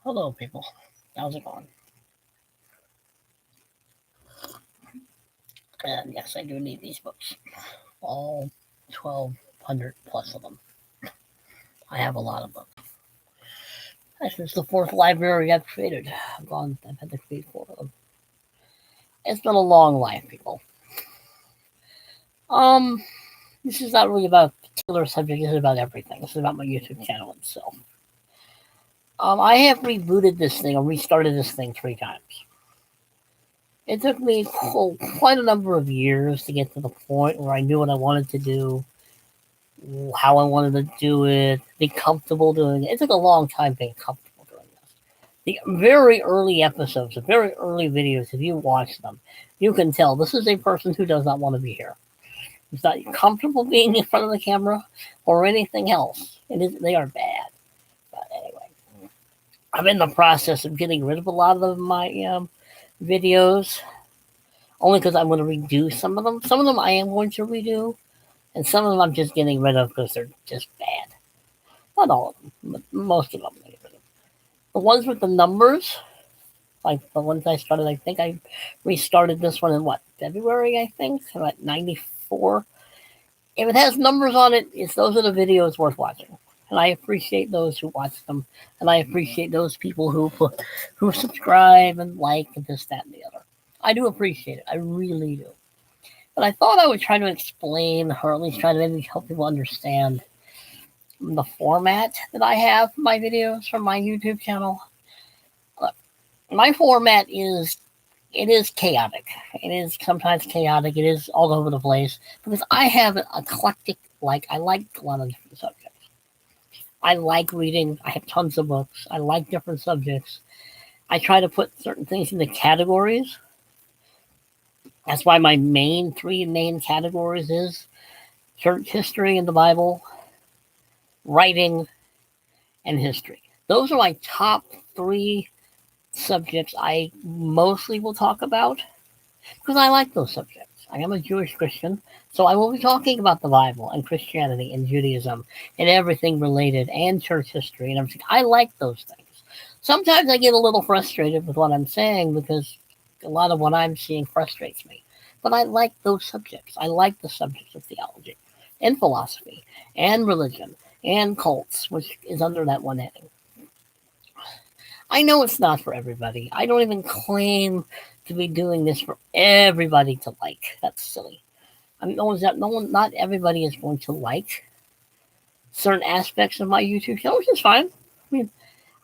Hello, people. How's it going? And yes, I do need these books. All 1,200 plus of them. I have a lot of books. This is the fourth library I've created. I've had to create four of them. It's been a long life, people. Um, this is not really about a particular subject. This is about everything. This is about my YouTube channel itself. I have rebooted this thing or restarted this thing 3 times. It took me quite a number of years to get to the point where I knew what I wanted to do, how I wanted to do it, be comfortable doing it. It took a long time being comfortable doing this. The very early episodes, the very early videos, if you watch them, you can tell this is a person who does not want to be here. Who's not comfortable being in front of the camera or anything else. They are bad. But anyway, I'm in the process of getting rid of a lot of my videos, only because I'm going to redo some of them. Some of them I am going to redo, and some of them I'm just getting rid of because they're just bad. Not all of them, but most of them. The ones with the numbers, like the ones I started, I think I restarted this one in February, I think, at 94. If it has numbers on it, those are the videos worth watching. And I appreciate those who watch them, and I appreciate those people who subscribe and like and this, that, and the other. I do appreciate it. I really do. But I thought I would try to explain, or at least try to maybe help people understand the format that I have for my videos from my YouTube channel. Look, my format is chaotic. It is sometimes chaotic. It is all over the place because I have an eclectic. I like a lot of different subjects. I like reading. I have tons of books. I like different subjects. I try to put certain things into categories. That's why my three main categories is church history and the Bible, writing, and history. Those are my top 3 subjects I mostly will talk about because I like those subjects. I am a Jewish Christian, so I will be talking about the Bible and Christianity and Judaism and everything related and church history and everything. I like those things. Sometimes I get a little frustrated with what I'm saying because a lot of what I'm seeing frustrates me. But I like those subjects. I like the subjects of theology and philosophy and religion and cults, which is under that one heading. I know it's not for everybody. I don't even claim to be doing this for everybody to like. That's silly. Not everybody is going to like certain aspects of my YouTube channel, which is fine. I mean,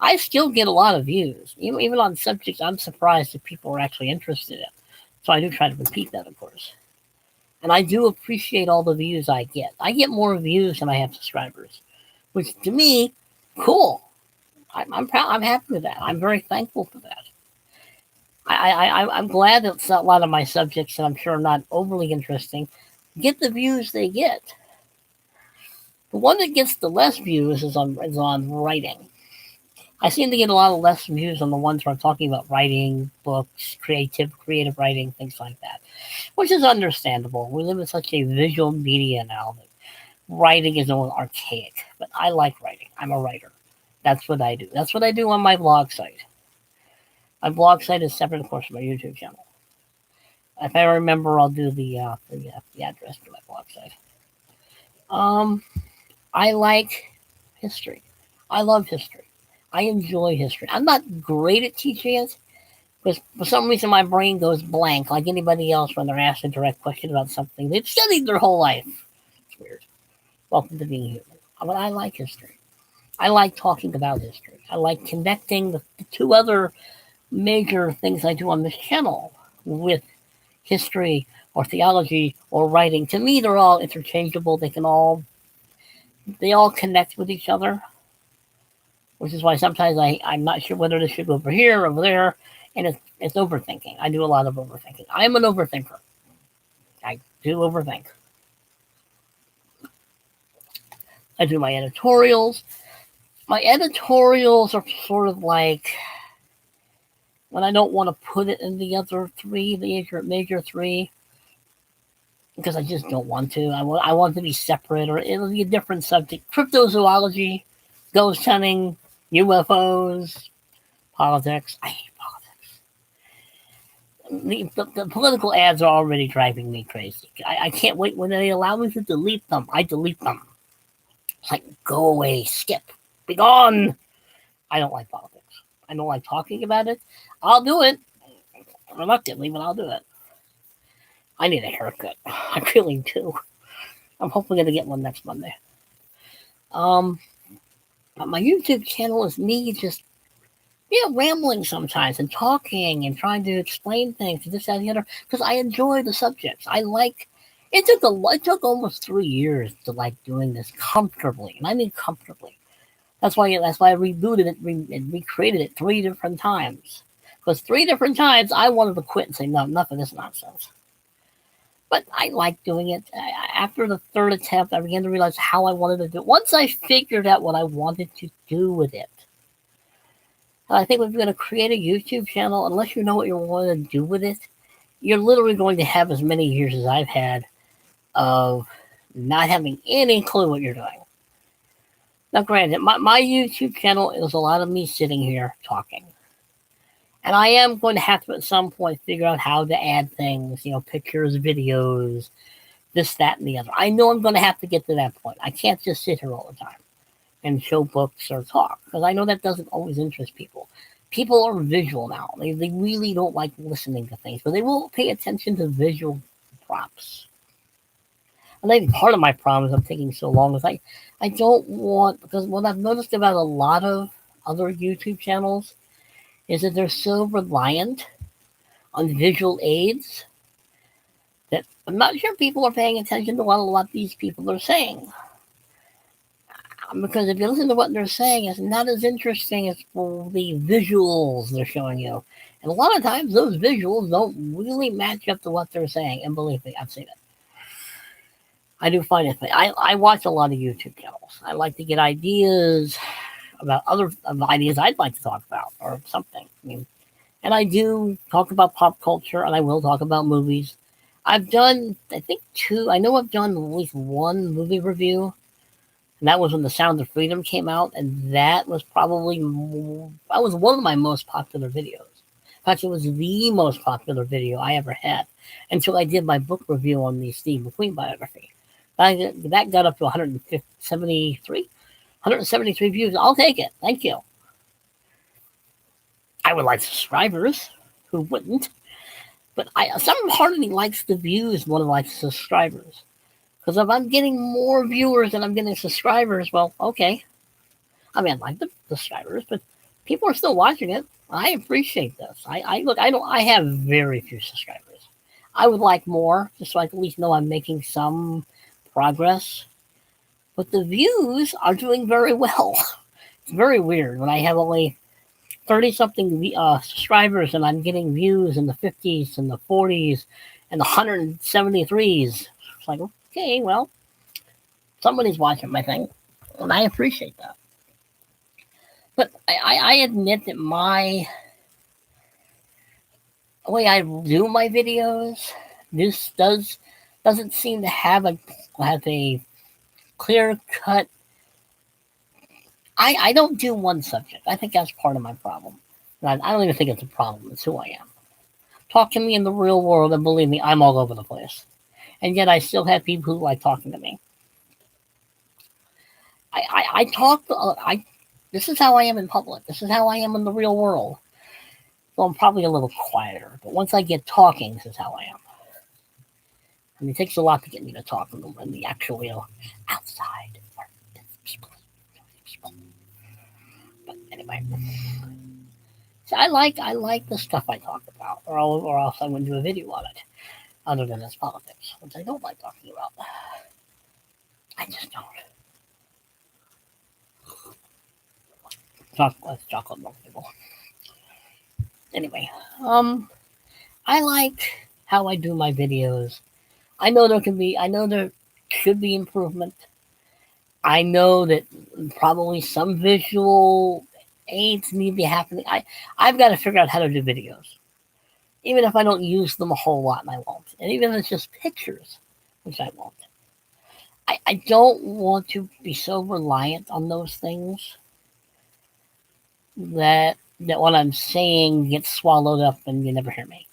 I still get a lot of views, even on subjects I'm surprised that people are actually interested in. So I do try to repeat that, of course. And I do appreciate all the views I get. I get more views than I have subscribers, which to me, cool. I'm proud. I'm happy with that. I'm very thankful for that. I'm glad that a lot of my subjects that I'm sure are not overly interesting get the views they get. The one that gets the less views is on writing. I seem to get a lot of less views on the ones where I'm talking about writing, books, creative writing, things like that, which is understandable. We live in such a visual media now that writing is a little archaic, but I like writing. I'm a writer. That's what I do. That's what I do on my blog site. My blog site is separate, of course, from my YouTube channel. If I remember, I'll do the address to my blog site. I like history. I love history. I enjoy history. I'm not great at teaching it because for some reason my brain goes blank, like anybody else when they're asked a direct question about something they've studied their whole life. It's weird. Welcome to being human. But I like history. I like talking about history. I like connecting the 2 other major things I do on this channel with history or theology or writing. To me, they're all interchangeable. They all connect with each other, which is why sometimes I'm not sure whether this should go over here or over there, and it's overthinking. I do a lot of overthinking. I'm an overthinker. I do overthink. I do my editorials. My editorials are sort of like when I don't want to put it in the other 3, the major 3, because I just don't want to. I want to be separate, or it'll be a different subject. Cryptozoology, ghost hunting, UFOs, Politics. I hate politics. The political ads are already driving me crazy. I can't wait when they allow me to delete them. I delete them. It's like, go away, skip, be gone. I don't like politics. I don't like talking about it. I'll do it reluctantly, but I'll do it. I need a haircut. I really do. I'm hoping to get one next Monday. But my YouTube channel is me just rambling sometimes and talking and trying to explain things to this that, and the other because I enjoy the subjects. I like. It took almost 3 years to like doing this comfortably, and I mean comfortably. That's why I rebooted it and recreated it 3 different times. Because 3 different times I wanted to quit and say no, enough of this nonsense. But I like doing it. After the third attempt, I began to realize how I wanted to do it. Once I figured out what I wanted to do with it, and I think if you're going to create a YouTube channel, unless you know what you want to do with it, you're literally going to have as many years as I've had of not having any clue what you're doing. Now, granted, my YouTube channel is a lot of me sitting here talking. And I am going to have to at some point figure out how to add things, pictures, videos, this, that, and the other. I know I'm going to have to get to that point. I can't just sit here all the time and show books or talk because I know that doesn't always interest people. People are visual now. They really don't like listening to things, but they will pay attention to visual props. And I think part of my problem is I'm taking so long is I don't want, because what I've noticed about a lot of other YouTube channels is that they're so reliant on visual aids that I'm not sure people are paying attention to what these people are saying. Because if you listen to what they're saying, it's not as interesting as for the visuals they're showing you. And a lot of times those visuals don't really match up to what they're saying. And believe me, I've seen it. I do find it. I watch a lot of YouTube channels. I like to get ideas about other ideas I'd like to talk about or something. And I do talk about pop culture, and I will talk about movies. I've done, I think, 2. I know I've done at least 1 movie review, and that was when The Sound of Freedom came out, and that was one of my most popular videos. In fact, it was the most popular video I ever had until I did my book review on the Steve McQueen biography. That got up to 173 views. I'll take it. Thank you. I would like subscribers. Who wouldn't? But some part of me likes the views more than likes subscribers. Because if I'm getting more viewers than I'm getting subscribers, well, okay. I mean, I like the subscribers, but people are still watching it. I appreciate this. I have very few subscribers. I would like more, just so I can at least know I'm making some progress. But the views are doing very well. It's very weird when I have only 30-something subscribers and I'm getting views in the 50s and the 40s and the 173s. It's like, okay, well, somebody's watching my thing, and I appreciate that. But I admit that my way I do my videos, this doesn't seem to have a clear cut. I don't do one subject. I think that's part of my problem. I don't even think it's a problem. It's who I am. Talk to me in the real world, and believe me, I'm all over the place. And yet I still have people who like talking to me. I talk. This is how I am in public. This is how I am in the real world. Well, I'm probably a little quieter, but once I get talking, this is how I am. I mean, it takes a lot to get me to talk in the actual, outside. But anyway, so I like the stuff I talk about, or else I wouldn't do a video on it. Other than this politics, which I don't like talking about. I just don't. Chocolate milk people. Anyway, I like how I do my videos. I know there should be improvement. I know that probably some visual aids need to be happening. I've got to figure out how to do videos. Even if I don't use them a whole lot, and I won't. And even if it's just pictures, which I won't. I don't want to be so reliant on those things that that what I'm saying gets swallowed up and you never hear me.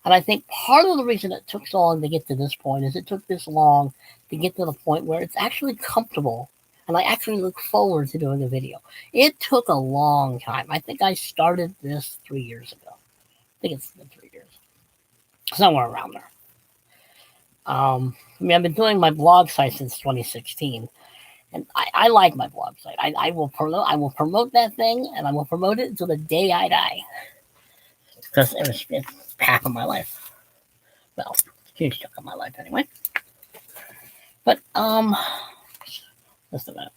And I think part of the reason it took so long to get to this point is it took this long to get to the point where it's actually comfortable and I actually look forward to doing a video. It took a long time. I think I started this 3 years ago. I think it's been 3 years. Somewhere around there. I mean, I've been doing my blog site since 2016. And I like my blog site. I will promote that thing, and I will promote it until the day I die. Because it's half of my life. Well, a huge chunk of my life anyway. But just a minute.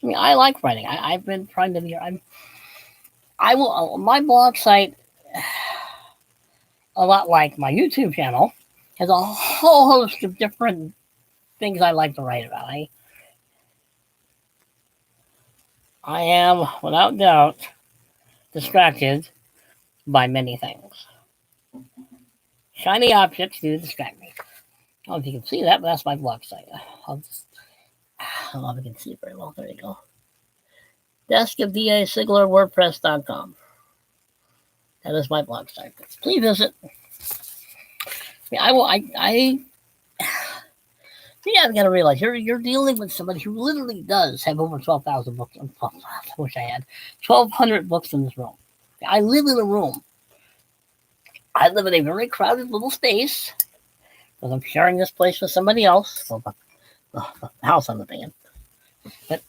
I mean, I like writing. I've been trying to be. I will. My blog site, a lot like my YouTube channel, has a whole host of different things I like to write about. I am, without doubt, distracted by many things. Shiny objects do distract me. I don't know if you can see that, but that's my blog site. I don't know if you can see it very well. There you go. Desk of DA Sigler, WordPress.com. That is my blog site. Please visit. I've got to realize you're dealing with somebody who literally does have over 12,000 books. I wish I had 1,200 books in this room. I live in a room. I live in a very crowded little space because I'm sharing this place with somebody else. Well, the house I'm living in. But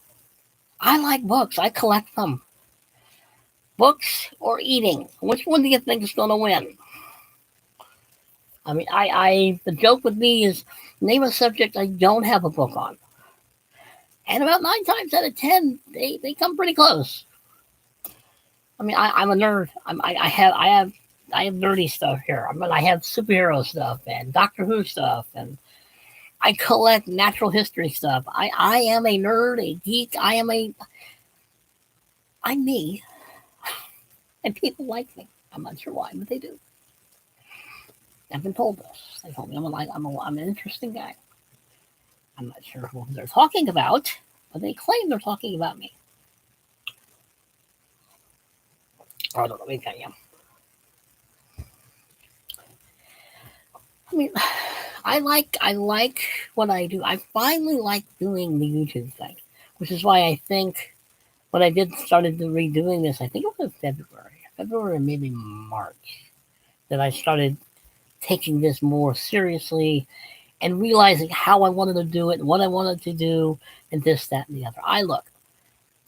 I like books. I collect them. Books or eating? Which one do you think is going to win? I mean, the joke with me is name a subject I don't have a book on. And about 9 times out of 10, they come pretty close. I mean, I'm a nerd. I have nerdy stuff here. I mean, I have superhero stuff and Doctor Who stuff, and I collect natural history stuff. I am a nerd, a geek. I'm me, and people like me. I'm not sure why, but they do. I've been told this. They told me I'm an interesting guy. I'm not sure who they're talking about, but they claim they're talking about me. I don't know. Let me tell you. I mean, I like what I do. I finally like doing the YouTube thing, which is why I think when I started redoing this, I think it was February, maybe March, that I started taking this more seriously and realizing how I wanted to do it, what I wanted to do, and this, that, and the other.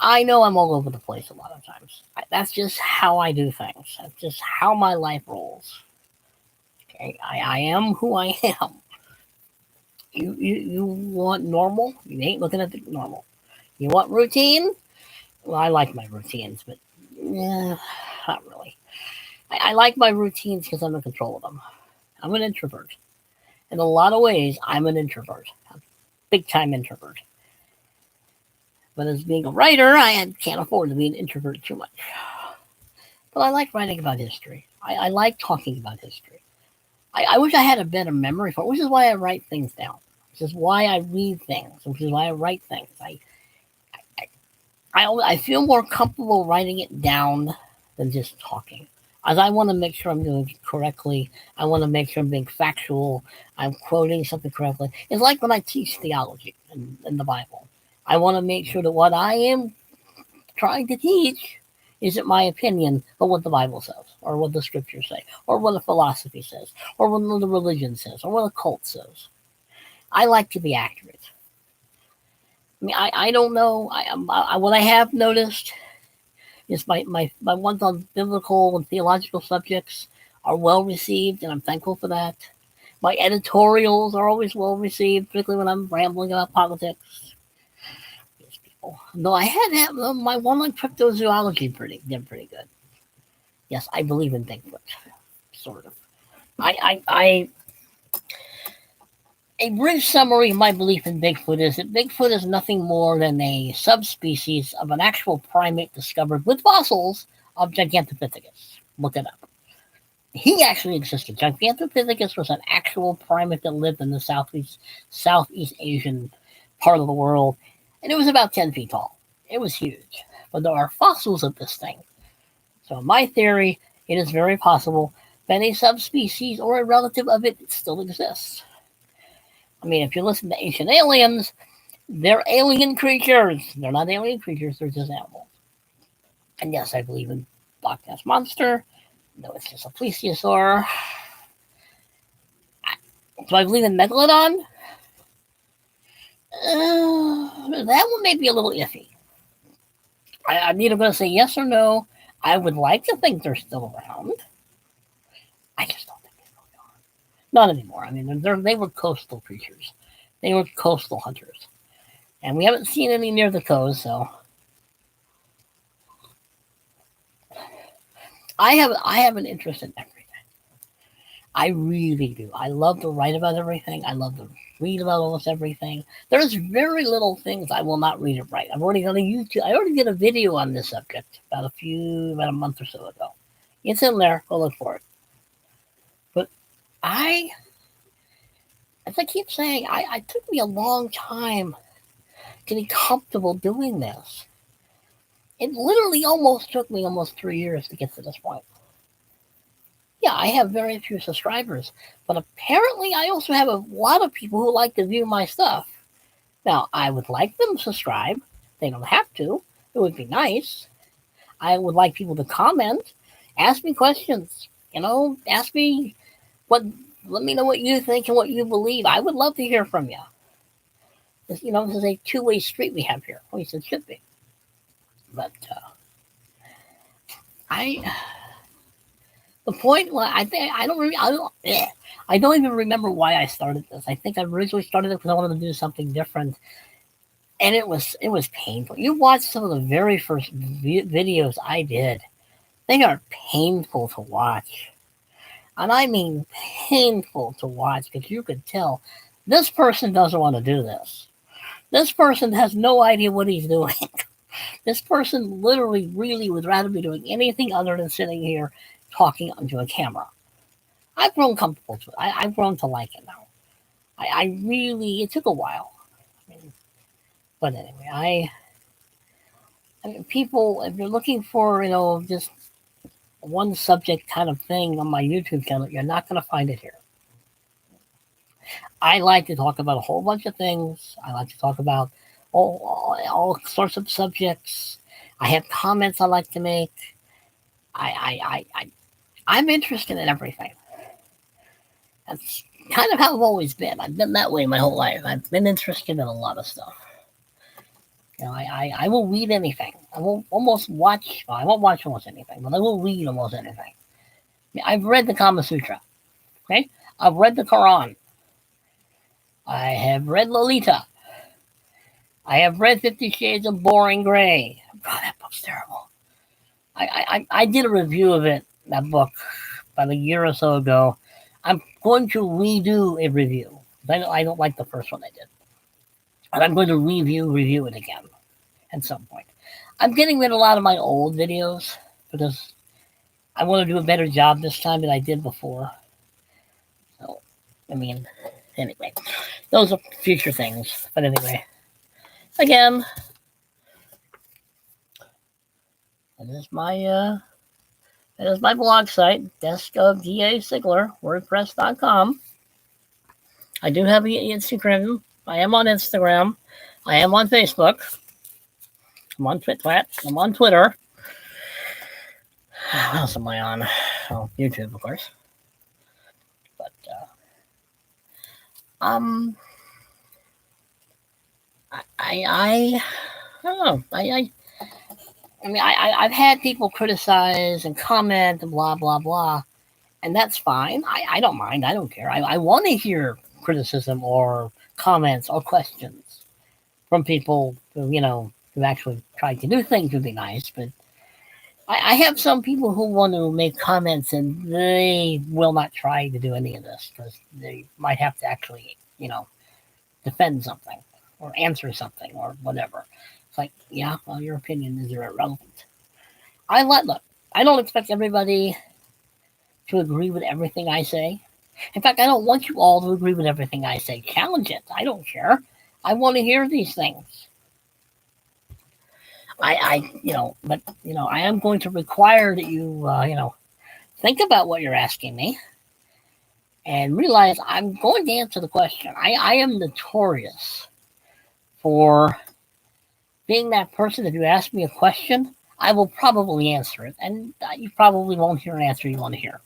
I know I'm all over the place a lot of times. That's just how I do things. That's just how my life rolls. Okay, I am who I am. You want normal? You ain't looking at the normal. You want routine? Well, I like my routines, but not really. I like my routines because I'm in control of them. I'm an introvert. In a lot of ways, I'm an introvert. A big-time introvert. But as being a writer, I can't afford to be an introvert too much. But I like writing about history. I like talking about history. I wish I had a better memory for it, which is why I write things down. Which is why I read things. Which is why I write things. I feel more comfortable writing it down than just talking. As I want to make sure I'm doing it correctly. I want to make sure I'm being factual. I'm quoting something correctly. It's like when I teach theology in the Bible. I want to make sure that what I am trying to teach isn't my opinion, but what the Bible says, or what the scriptures say, or what a philosophy says, or what the religion says, or what a cult says. I like to be accurate. I mean, I don't know. What I have noticed is my ones on biblical and theological subjects are well received, and I'm thankful for that. My editorials are always well received, particularly when I'm rambling about politics. These people. Though I had my one on cryptozoology did pretty good. Yes, I believe in Bigfoot, sort of. A brief summary of my belief in Bigfoot is that Bigfoot is nothing more than a subspecies of an actual primate discovered with fossils of Gigantopithecus. Look it up. He actually existed. Gigantopithecus was an actual primate that lived in the Southeast Asian part of the world, and it was about 10 feet tall. It was huge. But there are fossils of this thing. So, in my theory, it is very possible that a subspecies or a relative of it still exists. I mean, if you listen to Ancient Aliens, they're alien creatures. They're not alien creatures, they're just animals. And yes, I believe in Loch Ness Monster. No, it's just a plesiosaur. Do I believe in Megalodon? That one may be a little iffy. I'm either going to say yes or no. I would like to think they're still around. I just don't think they really are. Not anymore. I mean, they were coastal creatures. They were coastal hunters. And we haven't seen any near the coast, so I have an interest in everything. I really do. I love to write about everything. I love to read about almost everything. There's very little things I will not read or write. I've already done a YouTube. I already did a video on this subject about a month or so ago. It's in there. Go look for it. But as I keep saying, it took me a long time getting comfortable doing this. It literally almost took me almost 3 years to get to this point. Yeah, I have very few subscribers, but apparently I also have a lot of people who like to view my stuff. Now, I would like them to subscribe. They don't have to. It would be nice. I would like people to comment, ask me questions, ask me let me know what you think and what you believe. I would love to hear from you. This is a two-way street we have here. At least it should be. But the point, I don't even remember why I started this. I think I originally started it because I wanted to do something different, and it was painful. You watch some of the very first videos I did; they are painful to watch, and I mean painful to watch because you could tell this person doesn't want to do this. This person has no idea what he's doing. This person literally, really would rather be doing anything other than sitting here talking onto a camera. I've grown comfortable to it. I've grown to like it now. It took a while. But anyway, people, if you're looking for, just one subject kind of thing on my YouTube channel, you're not going to find it here. I like to talk about a whole bunch of things. I like to talk about all sorts of subjects. I have comments I like to make. I'm interested in everything. That's kind of how I've always been. I've been that way my whole life. I've been interested in a lot of stuff. I will read anything. I will almost watch. Well, I won't watch almost anything, but I will read almost anything. I've read the Kama Sutra. Okay, I've read the Quran. I have read Lolita. I have read 50 Shades of Boring Gray. God, that book's terrible. I did a review of that book, about a year or so ago. I'm going to redo a review. I don't like the first one I did. And I'm going to review it again at some point. I'm getting rid of a lot of my old videos because I want to do a better job this time than I did before. So, anyway, those are future things. But anyway, again, that is my blog site, Desk of D.A. Sigler, WordPress.com. I do have an Instagram. I am on Instagram. I am on Facebook. I'm on Twitter. I'm on Twitter. What else am I on? Oh, YouTube, of course. But I don't know. I've had people criticize and comment and blah blah blah, and that's fine. I don't mind. I don't care. I want to hear criticism or comments or questions from people who actually tried to do things would be nice. But I have some people who want to make comments and they will not try to do any of this because they might have to actually defend something or answer something or whatever. It's like, yeah, well, your opinion is irrelevant. Look, I don't expect everybody to agree with everything I say. In fact, I don't want you all to agree with everything I say. Challenge it. I don't care. I want to hear these things. But I am going to require that you, think about what you're asking me and realize I'm going to answer the question. I am notorious for being that person. If you ask me a question, I will probably answer it, and you probably won't hear an answer you want to hear.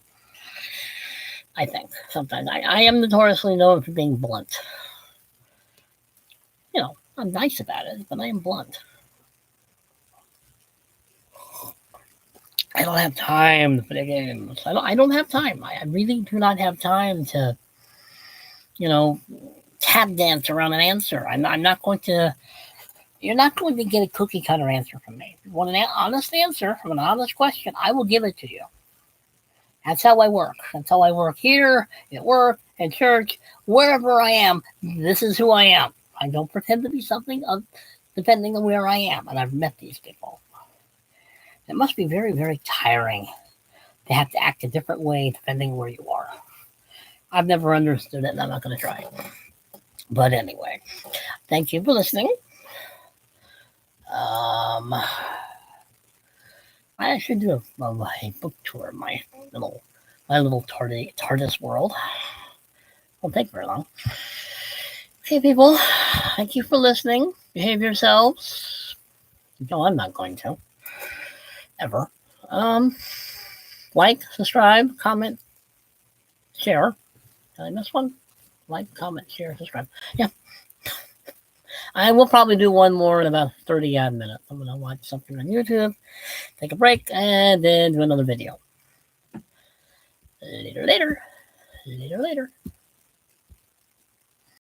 I think sometimes I am notoriously known for being blunt. I'm nice about it, but I am blunt. I don't have time to play games. I don't have time. I really do not have time to, tap dance around an answer. I'm not going to. You're not going to get a cookie cutter answer from me. If you want an honest answer from an honest question, I will give it to you. That's how I work. That's how I work here, at work, at church, wherever I am. This is who I am. I don't pretend to be something depending on where I am. And I've met these people. It must be very, very tiring to have to act a different way depending where you are. I've never understood it, and I'm not going to try. But anyway, thank you for listening. I should do a book tour of my little TARDIS world. Won't take very long. Okay, people, thank you for listening. Behave yourselves. No, I'm not going to. Ever. Like, subscribe, comment, share. Did I miss one? Like, comment, share, subscribe. Yeah. I will probably do one more in about 30 odd minutes. I'm going to watch something on YouTube, take a break, and then do another video. Later.